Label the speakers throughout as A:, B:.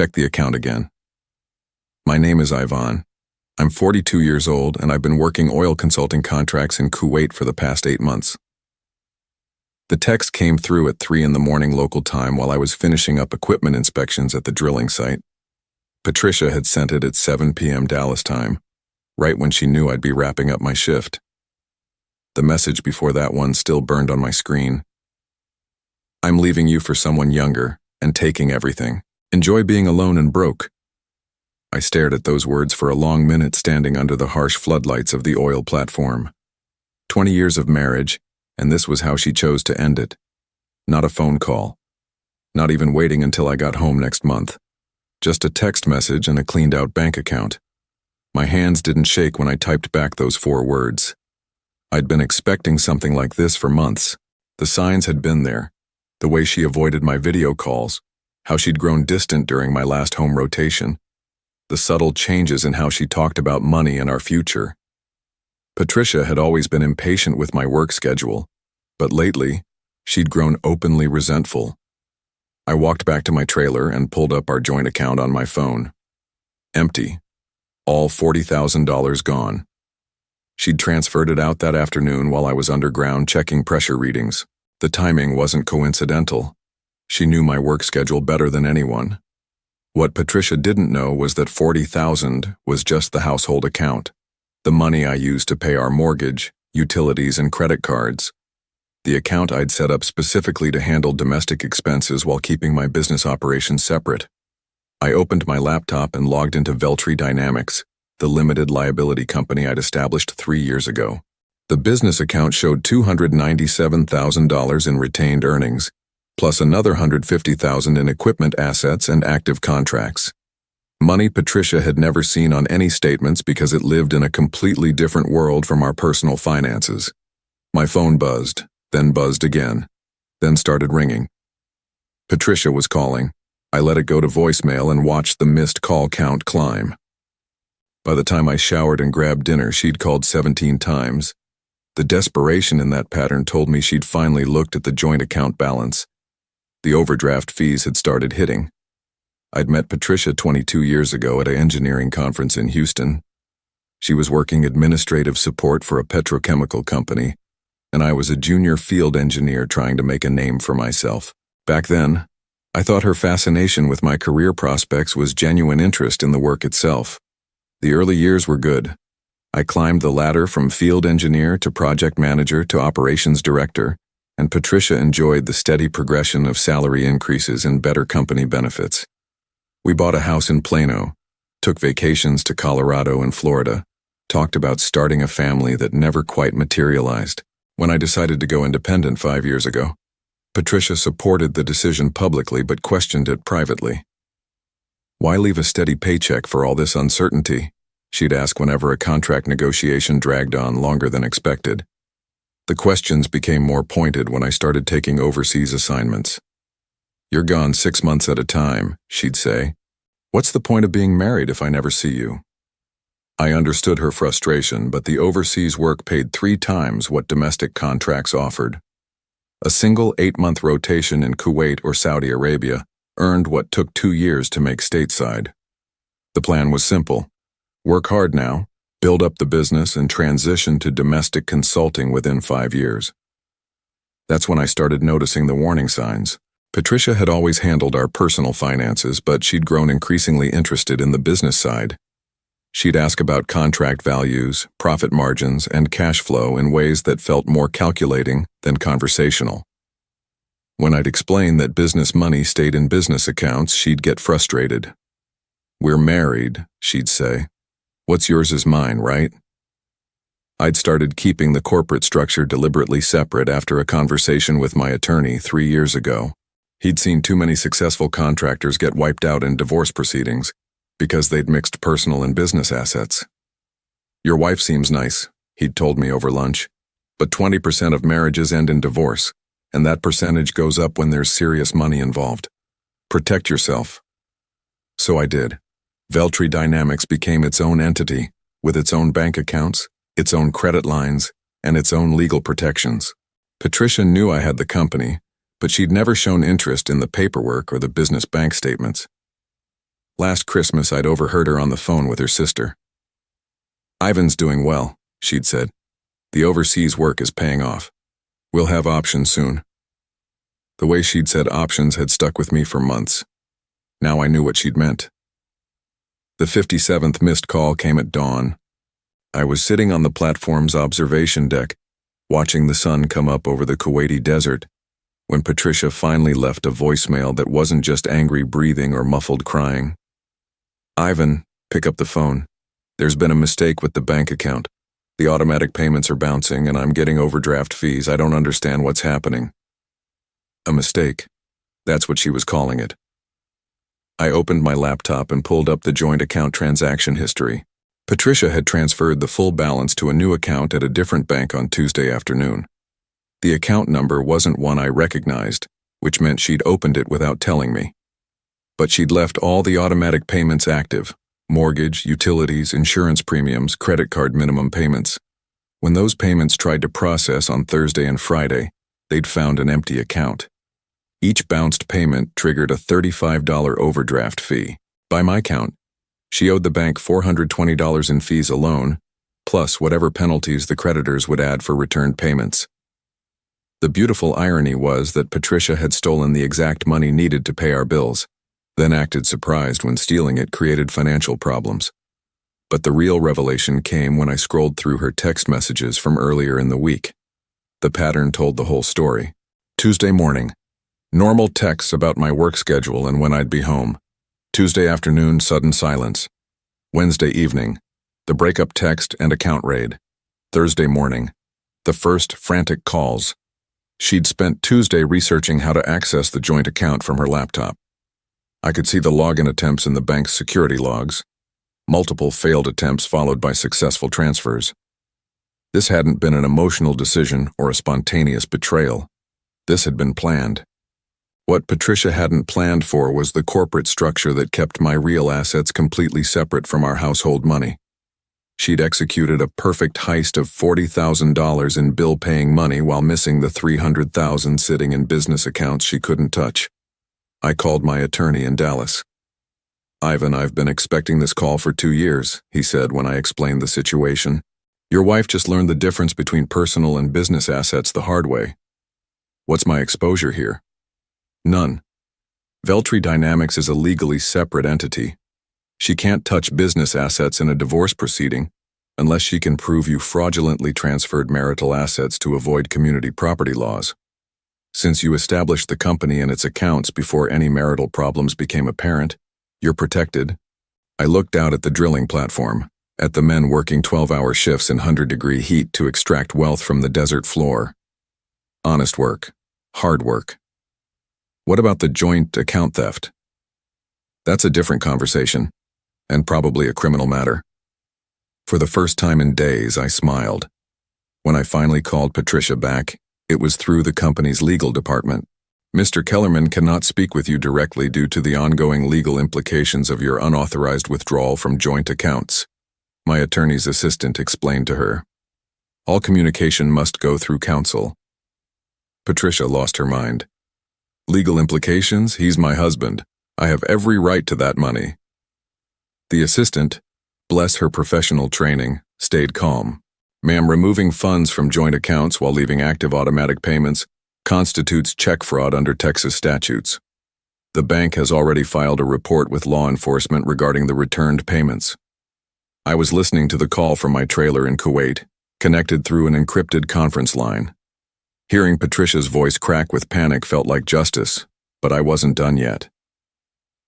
A: Check the account again. My name is Ivan. I'm 42 years old and I've been working oil consulting contracts in Kuwait for the past 8 months. The text came through at 3 in the morning local time while I was finishing up equipment inspections at the drilling site. Patricia had sent it at 7 p.m. Dallas time, right when she knew I'd be wrapping up my shift. The message before that one still burned on my screen. I'm leaving you for someone younger and taking everything. Enjoy being alone and broke. I stared at those words for a long minute standing under the harsh floodlights of the oil platform. 20 years of marriage, and this was how she chose to end it. Not a phone call. Not even waiting until I got home next month. Just a text message and a cleaned-out bank account. My hands didn't shake when I typed back those 4 words. I'd been expecting something like this for months. The signs had been there. The way she avoided my video calls, how she'd grown distant during my last home rotation, the subtle changes in how she talked about money and our future. Patricia had always been impatient with my work schedule, but lately, she'd grown openly resentful. I walked back to my trailer and pulled up our joint account on my phone. Empty. All $40,000 gone. She'd transferred it out that afternoon while I was underground checking pressure readings. The timing wasn't coincidental. She knew my work schedule better than anyone. What Patricia didn't know was that $40,000 was just the household account, the money I used to pay our mortgage, utilities, and credit cards. The account I'd set up specifically to handle domestic expenses while keeping my business operations separate. I opened my laptop and logged into Veltri Dynamics, the limited liability company I'd established 3 years ago. The business account showed $297,000 in retained earnings, plus another $150,000 in equipment assets and active contracts. Money Patricia had never seen on any statements because it lived in a completely different world from our personal finances. My phone buzzed, then buzzed again, then started ringing. Patricia was calling. I let it go to voicemail and watched the missed call count climb. By the time I showered and grabbed dinner, she'd called 17 times. The desperation in that pattern told me she'd finally looked at the joint account balance. The overdraft fees had started hitting. I'd met Patricia 22 years ago at an engineering conference in Houston. She was working administrative support for a petrochemical company, and I was a junior field engineer trying to make a name for myself. Back then, I thought her fascination with my career prospects was genuine interest in the work itself. The early years were good. I climbed the ladder from field engineer to project manager to operations director, and Patricia enjoyed the steady progression of salary increases and better company benefits. We bought a house in Plano, took vacations to Colorado and Florida, talked about starting a family that never quite materialized. When I decided to go independent 5 years ago, Patricia supported the decision publicly but questioned it privately. Why leave a steady paycheck for all this uncertainty? She'd ask whenever a contract negotiation dragged on longer than expected. The questions became more pointed when I started taking overseas assignments. "You're gone 6 months at a time," she'd say. "What's the point of being married if I never see you?" I understood her frustration, but the overseas work paid 3 times what domestic contracts offered. A single 8-month rotation in Kuwait or Saudi Arabia earned what took 2 years to make stateside. The plan was simple. Work hard now, build up the business, and transition to domestic consulting within 5 years. That's when I started noticing the warning signs. Patricia had always handled our personal finances, but she'd grown increasingly interested in the business side. She'd ask about contract values, profit margins, and cash flow in ways that felt more calculating than conversational. When I'd explain that business money stayed in business accounts, she'd get frustrated. "We're married," she'd say. "What's yours is mine, right?" I'd started keeping the corporate structure deliberately separate after a conversation with my attorney 3 years ago. He'd seen too many successful contractors get wiped out in divorce proceedings because they'd mixed personal and business assets. "Your wife seems nice," he'd told me over lunch, "but 20% of marriages end in divorce, and that percentage goes up when there's serious money involved. Protect yourself." So I did. Veltri Dynamics became its own entity, with its own bank accounts, its own credit lines, and its own legal protections. Patricia knew I had the company, but she'd never shown interest in the paperwork or the business bank statements. Last Christmas, I'd overheard her on the phone with her sister. "Ivan's doing well," she'd said. "The overseas work is paying off. We'll have options soon." The way she'd said options had stuck with me for months. Now I knew what she'd meant. The 57th missed call came at dawn. I was sitting on the platform's observation deck, watching the sun come up over the Kuwaiti desert, when Patricia finally left a voicemail that wasn't just angry breathing or muffled crying. "Ivan, pick up the phone. There's been a mistake with the bank account. The automatic payments are bouncing and I'm getting overdraft fees. I don't understand what's happening." A mistake. That's what she was calling it. I opened my laptop and pulled up the joint account transaction history. Patricia had transferred the full balance to a new account at a different bank on Tuesday afternoon. The account number wasn't one I recognized, which meant she'd opened it without telling me. But she'd left all the automatic payments active: mortgage, utilities, insurance premiums, credit card minimum payments. When those payments tried to process on Thursday and Friday, they'd found an empty account. Each bounced payment triggered a $35 overdraft fee. By my count, she owed the bank $420 in fees alone, plus whatever penalties the creditors would add for returned payments. The beautiful irony was that Patricia had stolen the exact money needed to pay our bills, then acted surprised when stealing it created financial problems. But the real revelation came when I scrolled through her text messages from earlier in the week. The pattern told the whole story. Tuesday morning, normal texts about my work schedule and when I'd be home. Tuesday afternoon, sudden silence. Wednesday evening, the breakup text and account raid. Thursday morning, the first frantic calls. She'd spent Tuesday researching how to access the joint account from her laptop. I could see the login attempts in the bank's security logs. Multiple failed attempts followed by successful transfers. This hadn't been an emotional decision or a spontaneous betrayal. This had been planned. What Patricia hadn't planned for was the corporate structure that kept my real assets completely separate from our household money. She'd executed a perfect heist of $40,000 in bill-paying money while missing the $300,000 sitting in business accounts she couldn't touch. I called my attorney in Dallas. "Ivan, I've been expecting this call for 2 years," he said when I explained the situation. "Your wife just learned the difference between personal and business assets the hard way." "What's my exposure here?" "None. Veltri Dynamics is a legally separate entity. She can't touch business assets in a divorce proceeding unless she can prove you fraudulently transferred marital assets to avoid community property laws. Since you established the company and its accounts before any marital problems became apparent, you're protected." I looked out at the drilling platform, at the men working 12-hour shifts in 100-degree heat to extract wealth from the desert floor. Honest work. Hard work. What about the joint account theft? That's a different conversation, and probably a criminal matter. For the first time in days, I smiled. When I finally called Patricia back, it was through the company's legal department. "Mr. Kellerman cannot speak with you directly due to the ongoing legal implications of your unauthorized withdrawal from joint accounts," my attorney's assistant explained to her. "All communication must go through counsel." Patricia lost her mind. "Legal implications? He's my husband. I have every right to that money." The assistant, bless her professional training, stayed calm. "Ma'am, removing funds from joint accounts while leaving active automatic payments constitutes check fraud under Texas statutes. The bank has already filed a report with law enforcement regarding the returned payments." I was listening to the call from my trailer in Kuwait, connected through an encrypted conference line. Hearing Patricia's voice crack with panic felt like justice, but I wasn't done yet.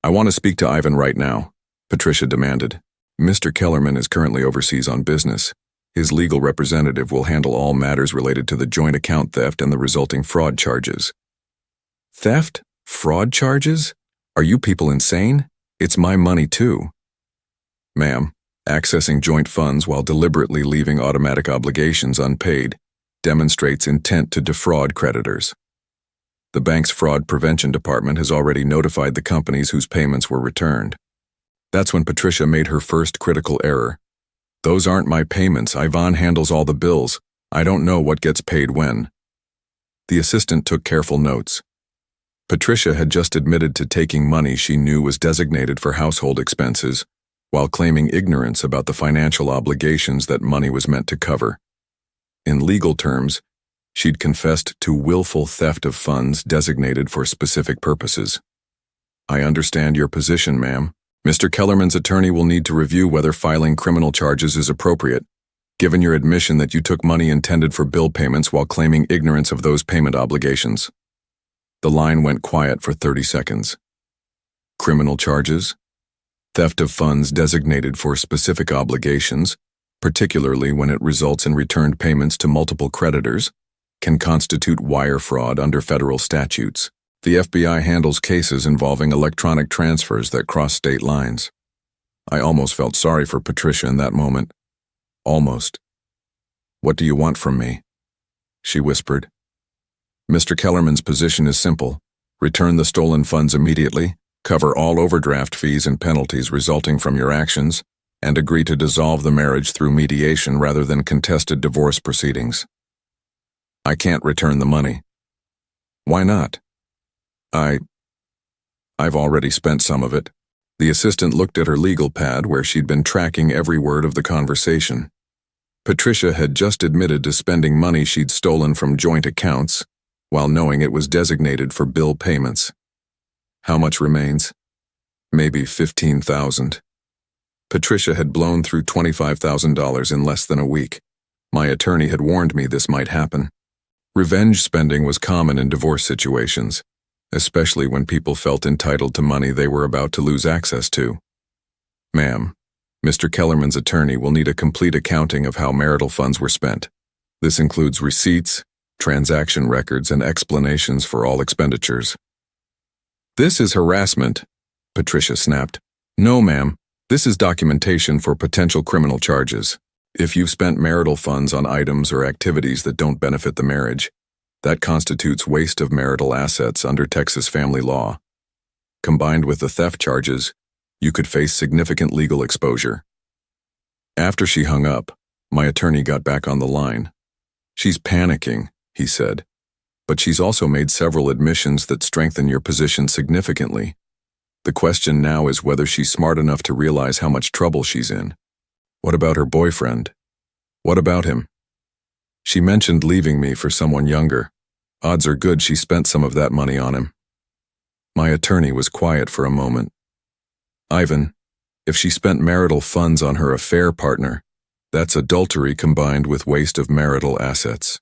A: "I want to speak to Ivan right now," Patricia demanded. "Mr. Kellerman is currently overseas on business. His legal representative will handle all matters related to the joint account theft and the resulting fraud charges." "Theft? Fraud charges? Are you people insane? It's my money too." "Ma'am, accessing joint funds while deliberately leaving automatic obligations unpaid demonstrates intent to defraud creditors. The bank's fraud prevention department has already notified the companies whose payments were returned." That's when Patricia made her first critical error. "Those aren't my payments. Ivan handles all the bills. I don't know what gets paid when." The assistant took careful notes. Patricia had just admitted to taking money she knew was designated for household expenses, while claiming ignorance about the financial obligations that money was meant to cover. In legal terms, she'd confessed to willful theft of funds designated for specific purposes. "I understand your position, ma'am. Mr. Kellerman's attorney will need to review whether filing criminal charges is appropriate, given your admission that you took money intended for bill payments while claiming ignorance of those payment obligations." The line went quiet for 30 seconds. Criminal charges? Theft of funds designated for specific obligations, particularly when it results in returned payments to multiple creditors, can constitute wire fraud under federal statutes. The FBI handles cases involving electronic transfers that cross state lines. I almost felt sorry for Patricia in that moment. Almost. "What do you want from me?" she whispered. "Mr. Kellerman's position is simple. Return the stolen funds immediately, cover all overdraft fees and penalties resulting from your actions, and agree to dissolve the marriage through mediation rather than contested divorce proceedings." "I can't return the money." "Why not?" I've already spent some of it." The assistant looked at her legal pad where she'd been tracking every word of the conversation. Patricia had just admitted to spending money she'd stolen from joint accounts, while knowing it was designated for bill payments. "How much remains?" "Maybe $15,000. Patricia had blown through $25,000 in less than a week. My attorney had warned me this might happen. Revenge spending was common in divorce situations, especially when people felt entitled to money they were about to lose access to. "Ma'am, Mr. Kellerman's attorney will need a complete accounting of how marital funds were spent. This includes receipts, transaction records, and explanations for all expenditures." "This is harassment," Patricia snapped. "No, ma'am. This is documentation for potential criminal charges. If you've spent marital funds on items or activities that don't benefit the marriage, that constitutes waste of marital assets under Texas family law. Combined with the theft charges, you could face significant legal exposure." After she hung up, my attorney got back on the line. "She's panicking," he said, "but she's also made several admissions that strengthen your position significantly. The question now is whether she's smart enough to realize how much trouble she's in." "What about her boyfriend? What about him?" "She mentioned leaving me for someone younger. Odds are good she spent some of that money on him." My attorney was quiet for a moment. "Ivan, if she spent marital funds on her affair partner, that's adultery combined with waste of marital assets.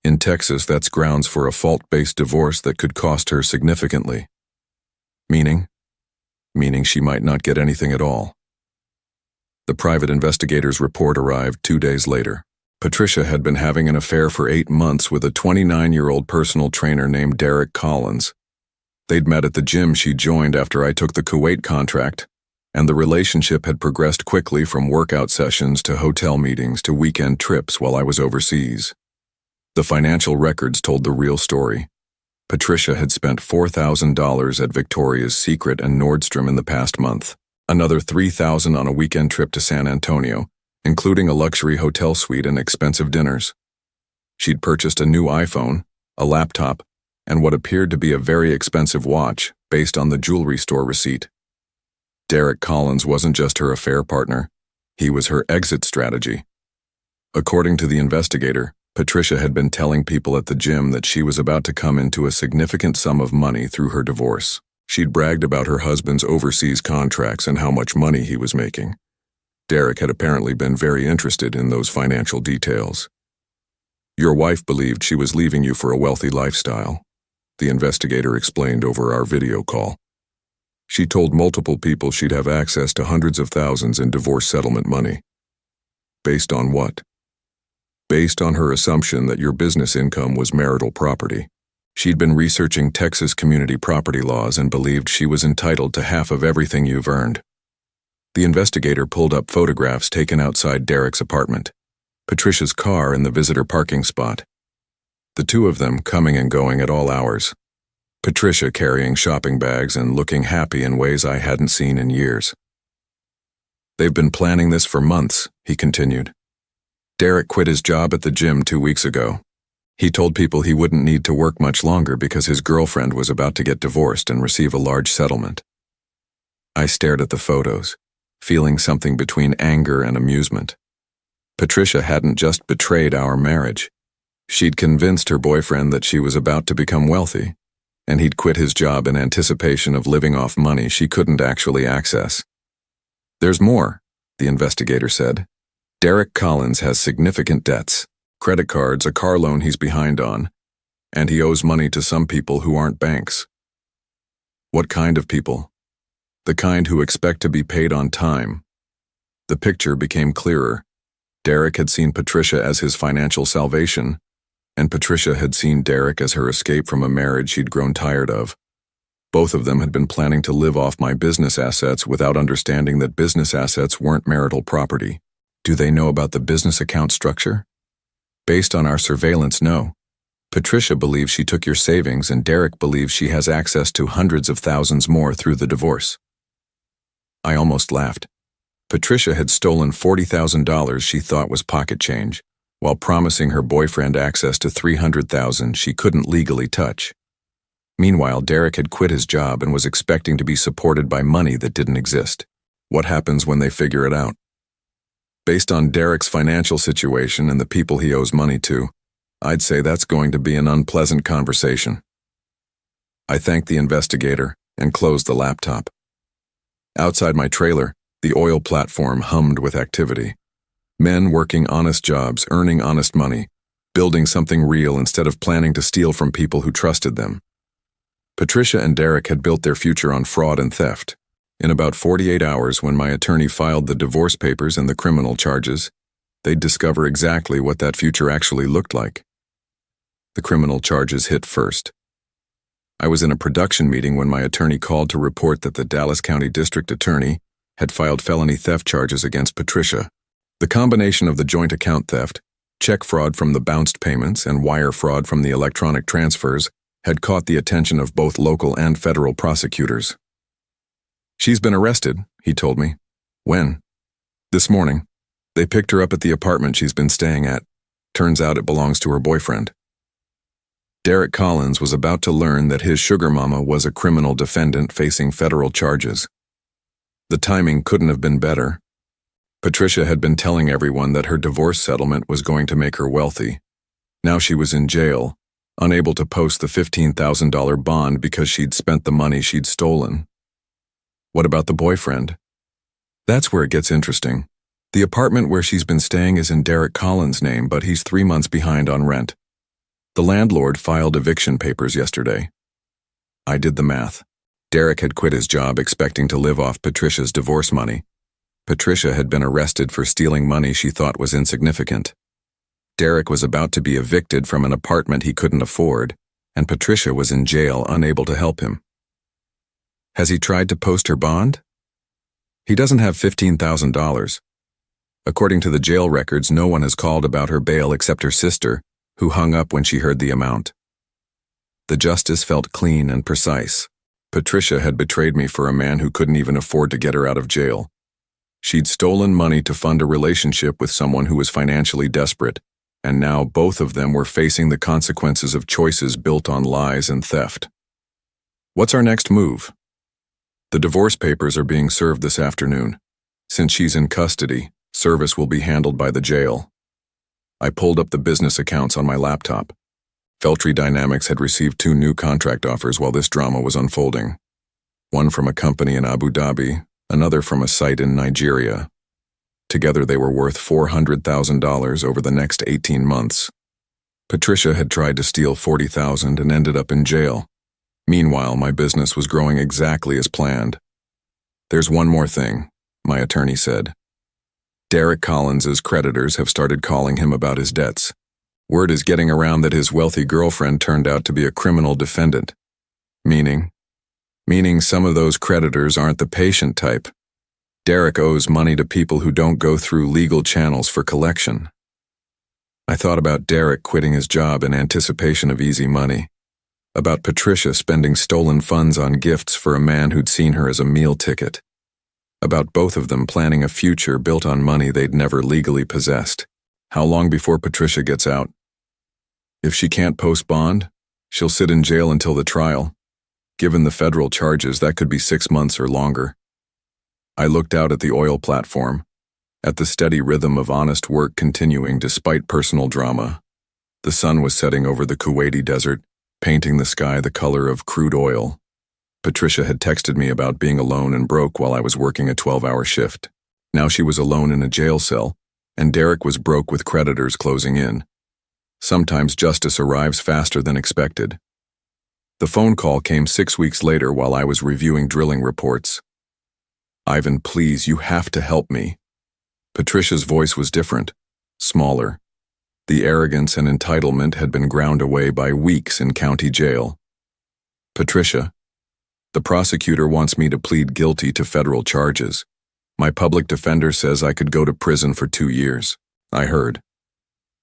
A: In Texas, that's grounds for a fault-based divorce that could cost her significantly." "Meaning?" "Meaning she might not get anything at all." The private investigator's report arrived 2 days later. Patricia had been having an affair for 8 months with a 29-year-old personal trainer named Derek Collins. They'd met at the gym she joined after I took the Kuwait contract, and the relationship had progressed quickly from workout sessions to hotel meetings to weekend trips while I was overseas. The financial records told the real story. Patricia had spent $4,000 at Victoria's Secret and Nordstrom in the past month, another $3,000 on a weekend trip to San Antonio, including a luxury hotel suite and expensive dinners. She'd purchased a new iPhone, a laptop, and what appeared to be a very expensive watch based on the jewelry store receipt. Derek Collins wasn't just her affair partner, he was her exit strategy. According to the investigator, Patricia had been telling people at the gym that she was about to come into a significant sum of money through her divorce. She'd bragged about her husband's overseas contracts and how much money he was making. Derek had apparently been very interested in those financial details. "Your wife believed she was leaving you for a wealthy lifestyle," the investigator explained over our video call. "She told multiple people she'd have access to hundreds of thousands in divorce settlement money." "Based on what?" "Based on her assumption that your business income was marital property. She'd been researching Texas community property laws and believed she was entitled to half of everything you've earned." The investigator pulled up photographs taken outside Derek's apartment, Patricia's car in the visitor parking spot. The two of them coming and going at all hours. Patricia carrying shopping bags and looking happy in ways I hadn't seen in years. "They've been planning this for months," he continued. "Derek quit his job at the gym 2 weeks ago. He told people he wouldn't need to work much longer because his girlfriend was about to get divorced and receive a large settlement. I stared at the photos, feeling something between anger and amusement. Patricia hadn't just betrayed our marriage. She'd convinced her boyfriend that she was about to become wealthy, and he'd quit his job in anticipation of living off money she couldn't actually access. "There's more," the investigator said. "Derek Collins has significant debts, credit cards, a car loan he's behind on, and he owes money to some people who aren't banks." "What kind of people?" "The kind who expect to be paid on time." The picture became clearer. Derek had seen Patricia as his financial salvation, and Patricia had seen Derek as her escape from a marriage she'd grown tired of. Both of them had been planning to live off my business assets without understanding that business assets weren't marital property. Do they know about the business account structure? Based on our surveillance, no. Patricia believes she took your savings, and Derek believes she has access to hundreds of thousands more through the divorce. I almost laughed. Patricia had stolen $40,000 she thought was pocket change, while promising her boyfriend access to $300,000 she couldn't legally touch. Meanwhile, Derek had quit his job and was expecting to be supported by money that didn't exist. What happens when they figure it out? Based on Derek's financial situation and the people he owes money to, I'd say that's going to be an unpleasant conversation. I thanked the investigator and closed the laptop. Outside my trailer, the oil platform hummed with activity. Men working honest jobs, earning honest money, building something real instead of planning to steal from people who trusted them. Patricia and Derek had built their future on fraud and theft. In about 48 hours, when my attorney filed the divorce papers and the criminal charges, they'd discover exactly what that future actually looked like. The criminal charges hit first. I was in a production meeting when my attorney called to report that the Dallas County District Attorney had filed felony theft charges against Patricia. The combination of the joint account theft, check fraud from the bounced payments, and wire fraud from the electronic transfers had caught the attention of both local and federal prosecutors. "She's been arrested," he told me. "When?" "This morning. They picked her up at the apartment she's been staying at. Turns out it belongs to her boyfriend." Derek Collins was about to learn that his sugar mama was a criminal defendant facing federal charges. The timing couldn't have been better. Patricia had been telling everyone that her divorce settlement was going to make her wealthy. Now she was in jail, unable to post the $15,000 bond because she'd spent the money she'd stolen. What about the boyfriend? That's where it gets interesting. The apartment where she's been staying is in Derek Collins' name, but he's 3 months behind on rent. The landlord filed eviction papers yesterday. I did the math. Derek had quit his job expecting to live off Patricia's divorce money. Patricia had been arrested for stealing money she thought was insignificant. Derek was about to be evicted from an apartment he couldn't afford, and Patricia was in jail, unable to help him. Has he tried to post her bond? He doesn't have $15,000. According to the jail records, no one has called about her bail except her sister, who hung up when she heard the amount. The justice felt clean and precise. Patricia had betrayed me for a man who couldn't even afford to get her out of jail. She'd stolen money to fund a relationship with someone who was financially desperate, and now both of them were facing the consequences of choices built on lies and theft. What's our next move? The divorce papers are being served this afternoon. Since she's in custody, service will be handled by the jail. I pulled up the business accounts on my laptop. Feltry Dynamics had received 2 new contract offers while this drama was unfolding. One from a company in Abu Dhabi, another from a site in Nigeria. Together they were worth $400,000 over the next 18 months. Patricia had tried to steal $40,000 and ended up in jail. Meanwhile, my business was growing exactly as planned. There's one more thing, my attorney said. Derek Collins's creditors have started calling him about his debts. Word is getting around that his wealthy girlfriend turned out to be a criminal defendant. Meaning some of those creditors aren't the patient type. Derek owes money to people who don't go through legal channels for collection. I thought about Derek quitting his job in anticipation of easy money, about Patricia spending stolen funds on gifts for a man who'd seen her as a meal ticket, about both of them planning a future built on money they'd never legally possessed. How long before Patricia gets out? If she can't post bond, she'll sit in jail until the trial. Given the federal charges, that could be 6 months or longer. I looked out at the oil platform, at the steady rhythm of honest work continuing despite personal drama. The sun was setting over the Kuwaiti desert, painting the sky the color of crude oil. Patricia had texted me about being alone and broke while I was working a 12-hour shift. Now she was alone in a jail cell, and Derek was broke with creditors closing in. Sometimes justice arrives faster than expected. The phone call came 6 weeks later while I was reviewing drilling reports. "Ivan, please, you have to help me." Patricia's voice was different, smaller. The arrogance and entitlement had been ground away by weeks in county jail. "Patricia, the prosecutor wants me to plead guilty to federal charges. My public defender says I could go to prison for 2 years. I heard.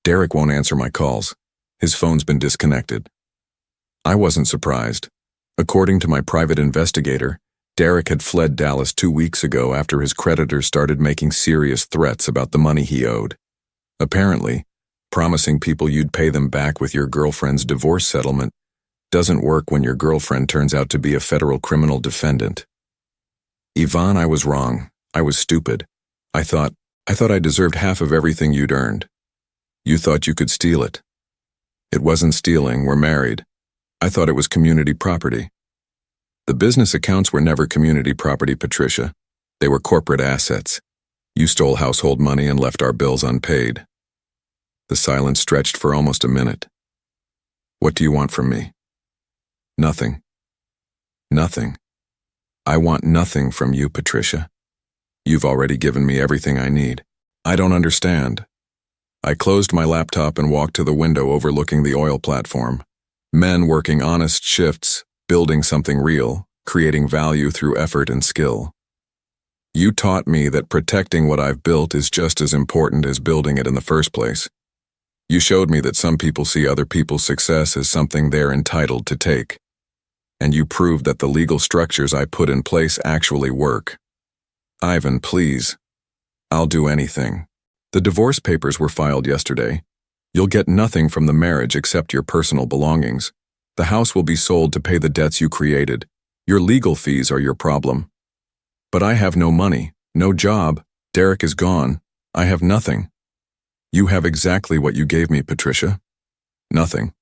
A: Derek won't answer my calls. His phone's been disconnected." I wasn't surprised. According to my private investigator, Derek had fled Dallas 2 weeks ago after his creditors started making serious threats about the money he owed. Apparently, promising people you'd pay them back with your girlfriend's divorce settlement doesn't work when your girlfriend turns out to be a federal criminal defendant. "Yvonne, I was wrong. I was stupid. I thought I deserved half of everything you'd earned. You thought you could steal it. It wasn't stealing, we're married. I thought it was community property." "The business accounts were never community property, Patricia. They were corporate assets. You stole household money and left our bills unpaid." The silence stretched for almost a minute. "What do you want from me?" "Nothing. Nothing. I want nothing from you, Patricia. You've already given me everything I need." "I don't understand." I closed my laptop and walked to the window overlooking the oil platform. Men working honest shifts, building something real, creating value through effort and skill. "You taught me that protecting what I've built is just as important as building it in the first place. You showed me that some people see other people's success as something they're entitled to take. And you proved that the legal structures I put in place actually work. Ivan, please. I'll do anything. The divorce papers were filed yesterday. You'll get nothing from the marriage except your personal belongings. The house will be sold to pay the debts you created. Your legal fees are your problem. But I have no money, no job. Derek is gone. I have nothing. You have exactly what you gave me, Patricia. Nothing."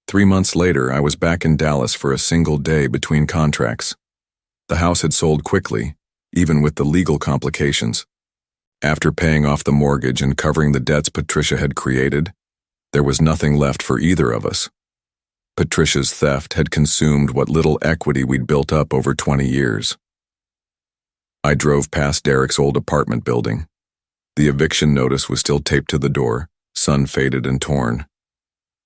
A: 3 months later, I was back in Dallas for a single day between contracts. The house had sold quickly, even with the legal complications. After paying off the mortgage and covering the debts Patricia had created, there was nothing left for either of us. Patricia's theft had consumed what little equity we'd built up over 20 years. I drove past Derek's old apartment building. The eviction notice was still taped to the door, sun-faded and torn.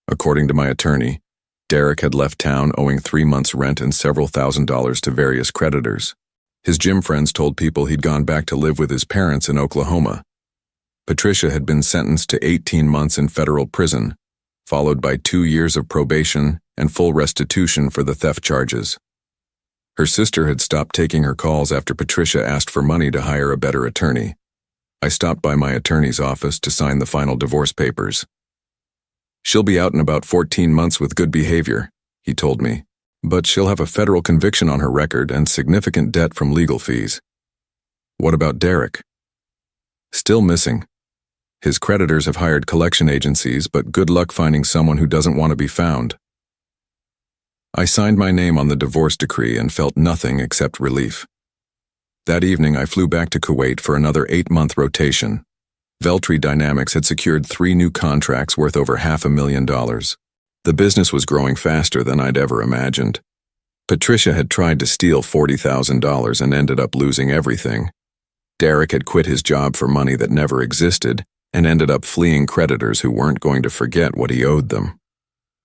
A: According to my attorney, Derek had left town owing 3 months' rent and several $1,000s to various creditors. His gym friends told people he'd gone back to live with his parents in Oklahoma. Patricia had been sentenced to 18 months in federal prison, followed by 2 years of probation and full restitution for the theft charges. Her sister had stopped taking her calls after Patricia asked for money to hire a better attorney. I stopped by my attorney's office to sign the final divorce papers. "She'll be out in about 14 months with good behavior," he told me, "but she'll have a federal conviction on her record and significant debt from legal fees." "What about Derek?" "Still missing. His creditors have hired collection agencies, but good luck finding someone who doesn't want to be found." I signed my name on the divorce decree and felt nothing except relief. That evening, I flew back to Kuwait for another 8-month rotation. Veltri Dynamics had secured 3 new contracts worth over $500,000. The business was growing faster than I'd ever imagined. Patricia had tried to steal $40,000 and ended up losing everything. Derek had quit his job for money that never existed and ended up fleeing creditors who weren't going to forget what he owed them.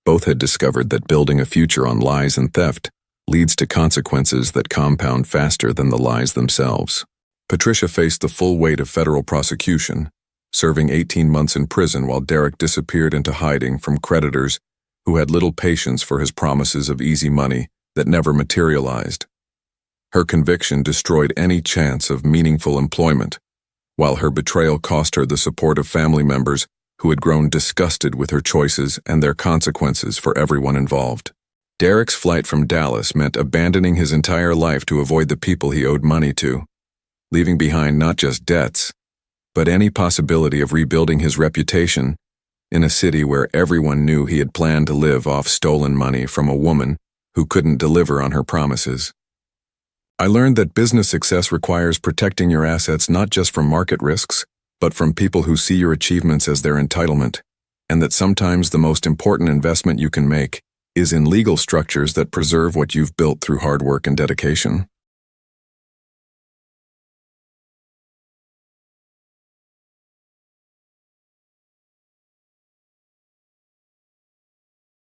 A: Both had discovered that building a future on lies and theft leads to consequences that compound faster than the lies themselves. Patricia faced the full weight of federal prosecution, serving 18 months in prison while Derek disappeared into hiding from creditors who had little patience for his promises of easy money that never materialized. Her conviction destroyed any chance of meaningful employment, while her betrayal cost her the support of family members who had grown disgusted with her choices and their consequences for everyone involved. Derek's flight from Dallas meant abandoning his entire life to avoid the people he owed money to, leaving behind not just debts, but any possibility of rebuilding his reputation in a city where everyone knew he had planned to live off stolen money from a woman who couldn't deliver on her promises. I learned that business success requires protecting your assets not just from market risks, but from people who see your achievements as their entitlement, and that sometimes the most important investment you can make is in legal structures that preserve what you've built through hard work and dedication.